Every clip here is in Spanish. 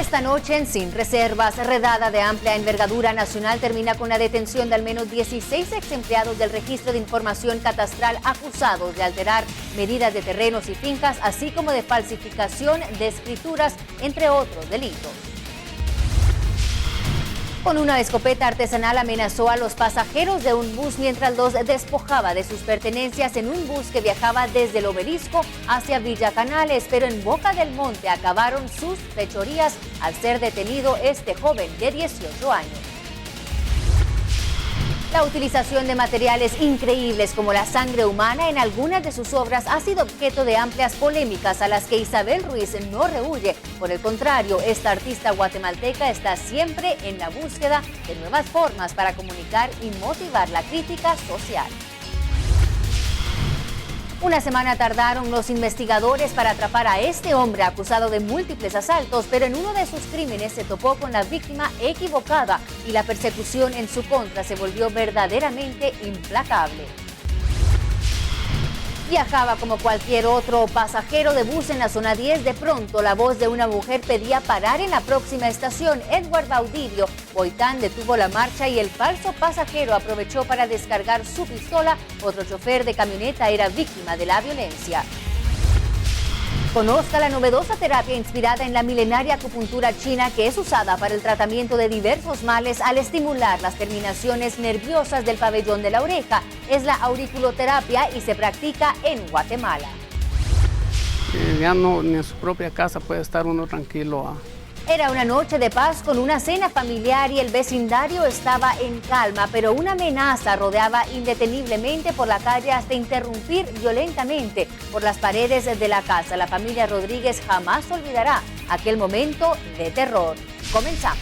Esta noche en Sin Reservas, redada de amplia envergadura nacional termina con la detención de al menos 16 exempleados del Registro de Información Catastral acusados de alterar medidas de terrenos y fincas, así como de falsificación de escrituras, entre otros delitos. Con una escopeta artesanal amenazó a los pasajeros de un bus mientras los despojaba de sus pertenencias en un bus que viajaba desde el Obelisco hacia Villa Canales, pero en Boca del Monte acabaron sus fechorías al ser detenido este joven de 18 años. La utilización de materiales increíbles como la sangre humana en algunas de sus obras ha sido objeto de amplias polémicas a las que Isabel Ruiz no rehúye. Por el contrario, esta artista guatemalteca está siempre en la búsqueda de nuevas formas para comunicar y motivar la crítica social. Una semana tardaron los investigadores para atrapar a este hombre acusado de múltiples asaltos, pero en uno de sus crímenes se topó con la víctima equivocada y la persecución en su contra se volvió verdaderamente implacable. Viajaba como cualquier otro pasajero de bus en la zona 10. De pronto, la voz de una mujer pedía parar en la próxima estación. Edward Baudilio Boitán detuvo la marcha y el falso pasajero aprovechó para descargar su pistola. Otro chofer de camioneta era víctima de la violencia. Conozca la novedosa terapia inspirada en la milenaria acupuntura china que es usada para el tratamiento de diversos males al estimular las terminaciones nerviosas del pabellón de la oreja. Es la auriculoterapia y se practica en Guatemala. Ya no, ni en su propia casa puede estar uno tranquilo. Era una noche de paz con una cena familiar y el vecindario estaba en calma, pero una amenaza rodeaba indeteniblemente por la calle hasta interrumpir violentamente por las paredes de la casa. La familia Rodríguez jamás olvidará aquel momento de terror. Comenzamos.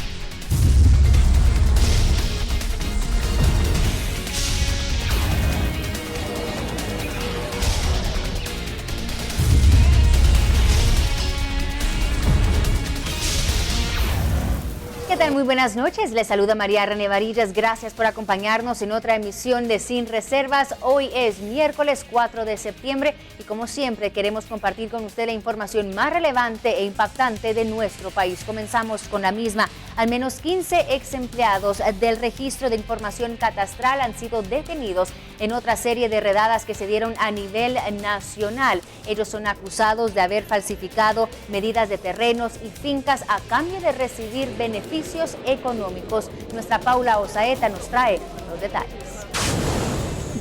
¿Qué tal? Muy buenas noches. Les saluda María René Varillas. Gracias por acompañarnos en otra emisión de Sin Reservas. Hoy es miércoles 4 de septiembre y como siempre queremos compartir con usted la información más relevante e impactante de nuestro país. Comenzamos con la misma. Al menos 15 ex empleados del Registro de Información Catastral han sido detenidos en otra serie de redadas que se dieron a nivel nacional. Ellos son acusados de haber falsificado medidas de terrenos y fincas a cambio de recibir beneficios económicos. Nuestra Paula Osaeta nos trae los detalles.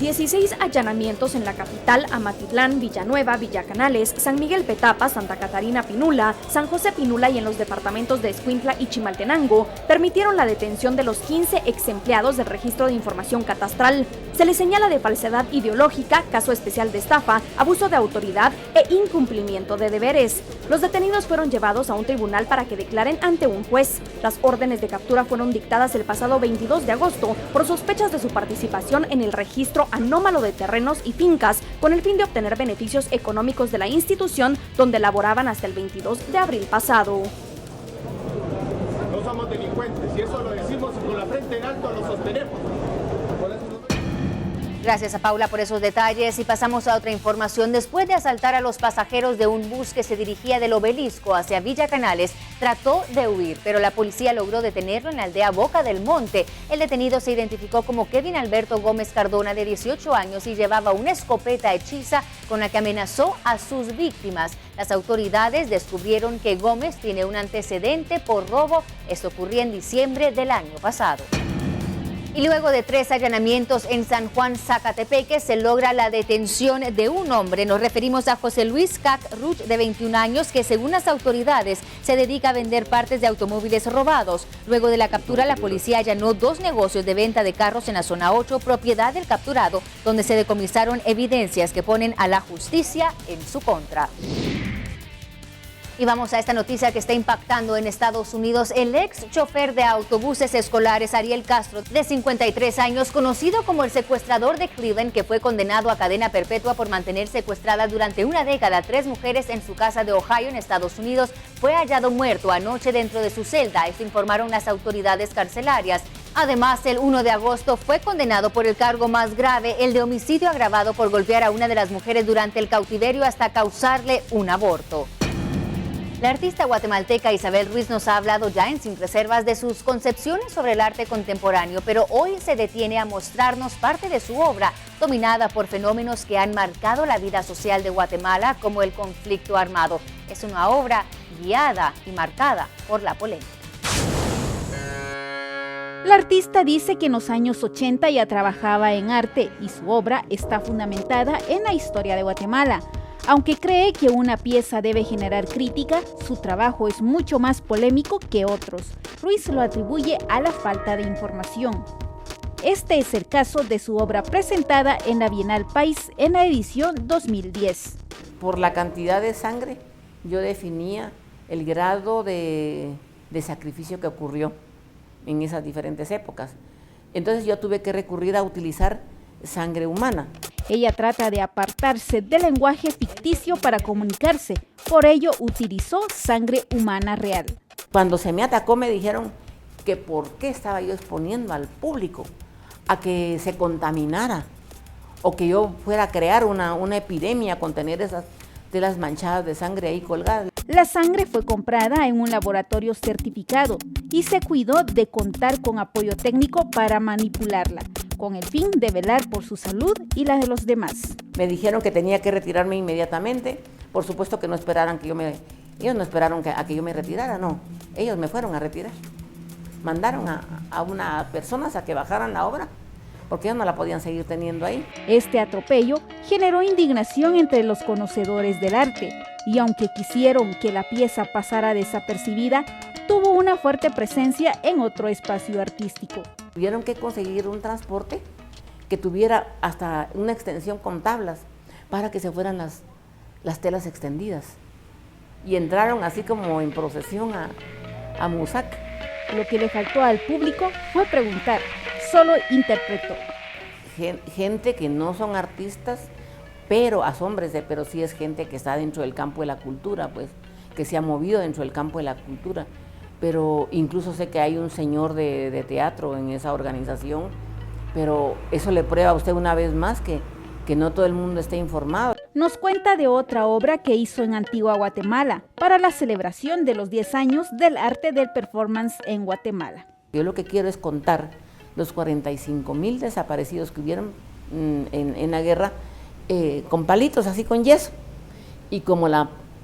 16 allanamientos en la capital, Amatitlán, Villanueva, Villa Canales, San Miguel Petapa, Santa Catarina Pinula, San José Pinula y en los departamentos de Escuintla y Chimaltenango permitieron la detención de los 15 ex empleados del Registro de Información Catastral. Se les señala de falsedad ideológica, caso especial de estafa, abuso de autoridad e incumplimiento de deberes. Los detenidos fueron llevados a un tribunal para que declaren ante un juez. Las órdenes de captura fueron dictadas el pasado 22 de agosto por sospechas de su participación en el registro anómalo de terrenos y fincas con el fin de obtener beneficios económicos de la institución donde laboraban hasta el 22 de abril pasado. No somos delincuentes y eso lo decimos con la frente en alto, lo sostenemos. Gracias a Paula por esos detalles y pasamos a otra información. Después de asaltar a los pasajeros de un bus que se dirigía del Obelisco hacia Villa Canales, trató de huir, pero la policía logró detenerlo en la aldea Boca del Monte. El detenido se identificó como Kevin Alberto Gómez Cardona, de 18 años, y llevaba una escopeta hechiza con la que amenazó a sus víctimas. Las autoridades descubrieron que Gómez tiene un antecedente por robo. Esto ocurrió en diciembre del año pasado. Y luego de 3 allanamientos en San Juan, Zacatepeque, se logra la detención de un hombre. Nos referimos a José Luis Cac Ruch, de 21 años, que según las autoridades se dedica a vender partes de automóviles robados. Luego de la captura, la policía allanó 2 negocios de venta de carros en la zona 8, propiedad del capturado, donde se decomisaron evidencias que ponen a la justicia en su contra. Y vamos a esta noticia que está impactando en Estados Unidos. El ex chofer de autobuses escolares Ariel Castro, de 53 años, conocido como el secuestrador de Cleveland, que fue condenado a cadena perpetua por mantener secuestradas durante una década 3 mujeres en su casa de Ohio, en Estados Unidos, fue hallado muerto anoche dentro de su celda. Esto informaron las autoridades carcelarias. Además, el 1 de agosto fue condenado por el cargo más grave, el de homicidio agravado por golpear a una de las mujeres durante el cautiverio hasta causarle un aborto. La artista guatemalteca Isabel Ruiz nos ha hablado ya en Sin Reservas de sus concepciones sobre el arte contemporáneo, pero hoy se detiene a mostrarnos parte de su obra, dominada por fenómenos que han marcado la vida social de Guatemala, como el conflicto armado. Es una obra guiada y marcada por la polémica. La artista dice que en los años 80 ya trabajaba en arte y su obra está fundamentada en la historia de Guatemala. Aunque cree que una pieza debe generar crítica, su trabajo es mucho más polémico que otros. Ruiz lo atribuye a la falta de información. Este es el caso de su obra presentada en la Bienal País en la edición 2010. Por la cantidad de sangre, yo definía el grado de sacrificio que ocurrió en esas diferentes épocas. Entonces yo tuve que recurrir a utilizar sangre humana. Ella trata de apartarse del lenguaje ficticio para comunicarse, por ello utilizó sangre humana real. Cuando se me atacó me dijeron que por qué estaba yo exponiendo al público a que se contaminara o que yo fuera a crear una epidemia con tener esas telas manchadas de sangre ahí colgadas. La sangre fue comprada en un laboratorio certificado y se cuidó de contar con apoyo técnico para manipularla, con el fin de velar por su salud y la de los demás. Me dijeron que tenía que retirarme inmediatamente. Por supuesto que no esperaran que ellos no esperaron a que yo me retirara, no. Ellos me fueron a retirar. Mandaron a unas personas a que bajaran la obra, porque ellos no la podían seguir teniendo ahí. Este atropello generó indignación entre los conocedores del arte, y aunque quisieron que la pieza pasara desapercibida, tuvo una fuerte presencia en otro espacio artístico. Tuvieron que conseguir un transporte que tuviera hasta una extensión con tablas para que se fueran las telas extendidas. Y entraron así como en procesión a Musac. Lo que le faltó al público fue preguntar, solo interpretó. Gente que no son artistas, pero asómbrese, pero sí es gente que está dentro del campo de la cultura, pues, que se ha movido dentro del campo de la cultura. Pero incluso sé que hay un señor de teatro en esa organización, pero eso le prueba a usted una vez más que no todo el mundo está informado. Nos cuenta de otra obra que hizo en Antigua Guatemala para la celebración de los 10 años del arte del performance en Guatemala. Yo lo que quiero es contar los 45,000 desaparecidos que hubieron en la guerra con palitos, así con yeso, y como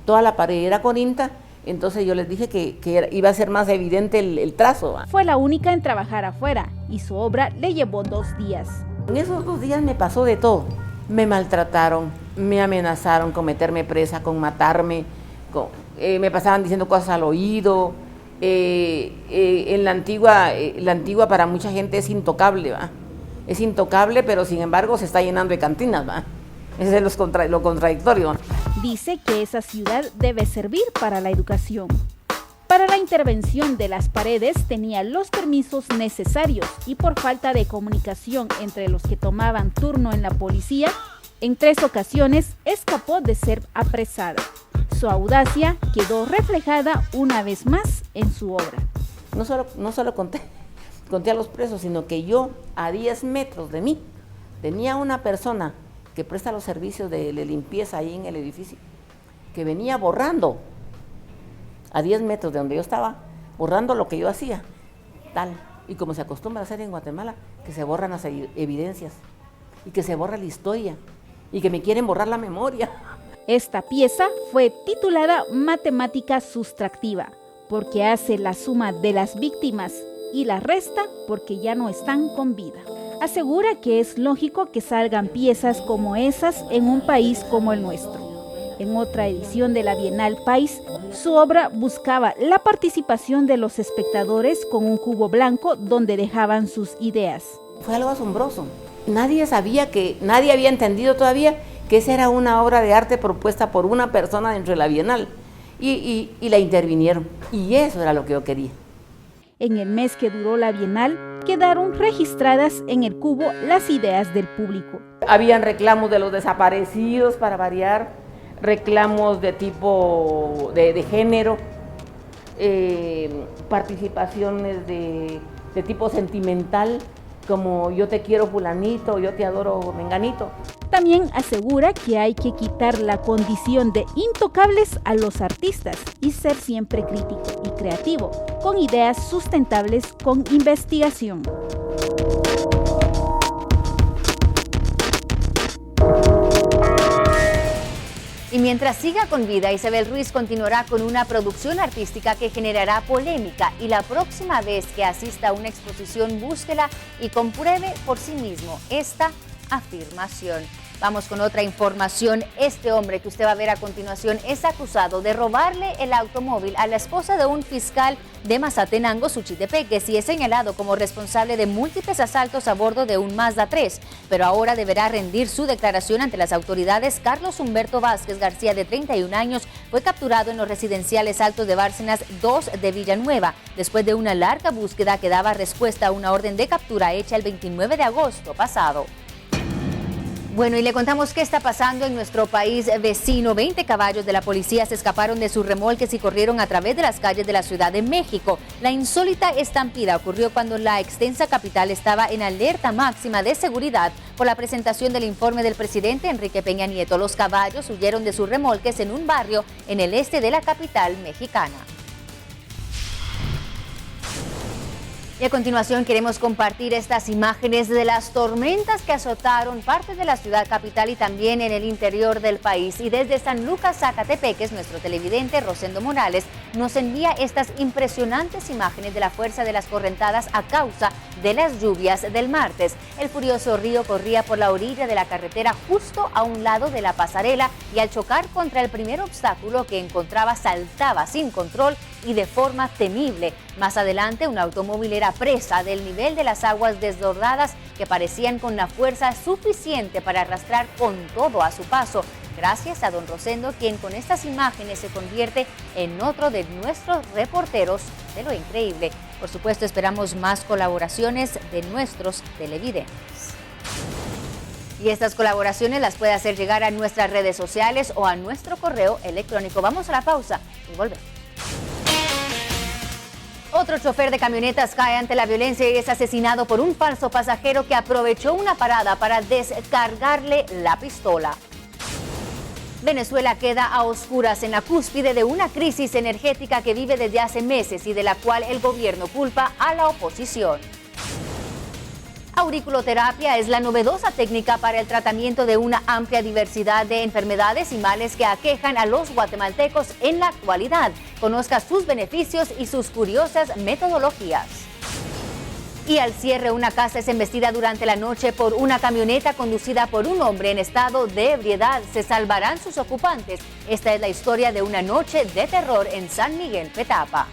toda la pared era corinta, entonces yo les dije que iba a ser más evidente el trazo. Fue la única en trabajar afuera y su obra le llevó 2 días. En esos 2 días me pasó de todo. Me maltrataron, me amenazaron con meterme presa, con matarme, me pasaban diciendo cosas al oído. En la antigua para mucha gente es intocable, ¿va? Es intocable, pero sin embargo se está llenando de cantinas, ¿va? Ese es lo contradictorio. Dice que esa ciudad debe servir para la educación. Para la intervención de las paredes tenía los permisos necesarios y por falta de comunicación entre los que tomaban turno en la policía, en 3 ocasiones escapó de ser apresada. Su audacia quedó reflejada una vez más en su obra. No solo conté a los presos, sino que yo a 10 metros de mí tenía una persona que presta los servicios de limpieza ahí en el edificio, que venía borrando a 10 metros de donde yo estaba, borrando lo que yo hacía, tal, y como se acostumbra a hacer en Guatemala, que se borran las evidencias, y que se borra la historia, y que me quieren borrar la memoria. Esta pieza fue titulada Matemática Sustractiva, porque hace la suma de las víctimas y la resta porque ya no están con vida. Asegura que es lógico que salgan piezas como esas en un país como el nuestro. En otra edición de la Bienal País, su obra buscaba la participación de los espectadores con un cubo blanco donde dejaban sus ideas. Fue algo asombroso. Nadie había entendido todavía que esa era una obra de arte propuesta por una persona dentro de la Bienal. Y la intervinieron. Y eso era lo que yo quería. En el mes que duró la Bienal, quedaron registradas en el cubo las ideas del público. Habían reclamos de los desaparecidos, para variar, reclamos de tipo de género, participaciones de tipo sentimental, como yo te quiero fulanito, yo te adoro menganito. También asegura que hay que quitar la condición de intocables a los artistas y ser siempre crítico y creativo, con ideas sustentables con investigación. Y mientras siga con vida, Isabel Ruiz continuará con una producción artística que generará polémica, y la próxima vez que asista a una exposición, búsquela y compruebe por sí mismo esta afirmación. Vamos con otra información. Este hombre que usted va a ver a continuación es acusado de robarle el automóvil a la esposa de un fiscal de Mazatenango, Suchitepeques, y es señalado como responsable de múltiples asaltos a bordo de un Mazda 3. Pero ahora deberá rendir su declaración ante las autoridades. Carlos Humberto Vázquez García, de 31 años, fue capturado en los residenciales Altos de Bárcenas 2 de Villanueva, después de una larga búsqueda que daba respuesta a una orden de captura hecha el 29 de agosto pasado. Bueno, y le contamos qué está pasando en nuestro país vecino. 20 caballos de la policía se escaparon de sus remolques y corrieron a través de las calles de la Ciudad de México. La insólita estampida ocurrió cuando la extensa capital estaba en alerta máxima de seguridad por la presentación del informe del presidente Enrique Peña Nieto. Los caballos huyeron de sus remolques en un barrio en el este de la capital mexicana. Y a continuación queremos compartir estas imágenes de las tormentas que azotaron partes de la ciudad capital y también en el interior del país. Y desde San Lucas, Zacatepeques, nuestro televidente Rosendo Morales nos envía estas impresionantes imágenes de la fuerza de las correntadas a causa de las lluvias del martes. El furioso río corría por la orilla de la carretera justo a un lado de la pasarela, y al chocar contra el primer obstáculo que encontraba saltaba sin control y de forma temible. Más adelante, un automóvil era presa del nivel de las aguas desbordadas que parecían con la fuerza suficiente para arrastrar con todo a su paso. Gracias a don Rosendo, quien con estas imágenes se convierte en otro de nuestros reporteros de lo increíble. Por supuesto, esperamos más colaboraciones de nuestros televidentes. Y estas colaboraciones las puede hacer llegar a nuestras redes sociales o a nuestro correo electrónico. Vamos a la pausa y volvemos. Otro chofer de camionetas cae ante la violencia y es asesinado por un falso pasajero que aprovechó una parada para descargarle la pistola. Venezuela queda a oscuras en la cúspide de una crisis energética que vive desde hace meses y de la cual el gobierno culpa a la oposición. Auriculoterapia es la novedosa técnica para el tratamiento de una amplia diversidad de enfermedades y males que aquejan a los guatemaltecos en la actualidad. Conozca sus beneficios y sus curiosas metodologías. Y al cierre, una casa es embestida durante la noche por una camioneta conducida por un hombre en estado de ebriedad. ¿Se salvarán sus ocupantes? Esta es la historia de una noche de terror en San Miguel Petapa.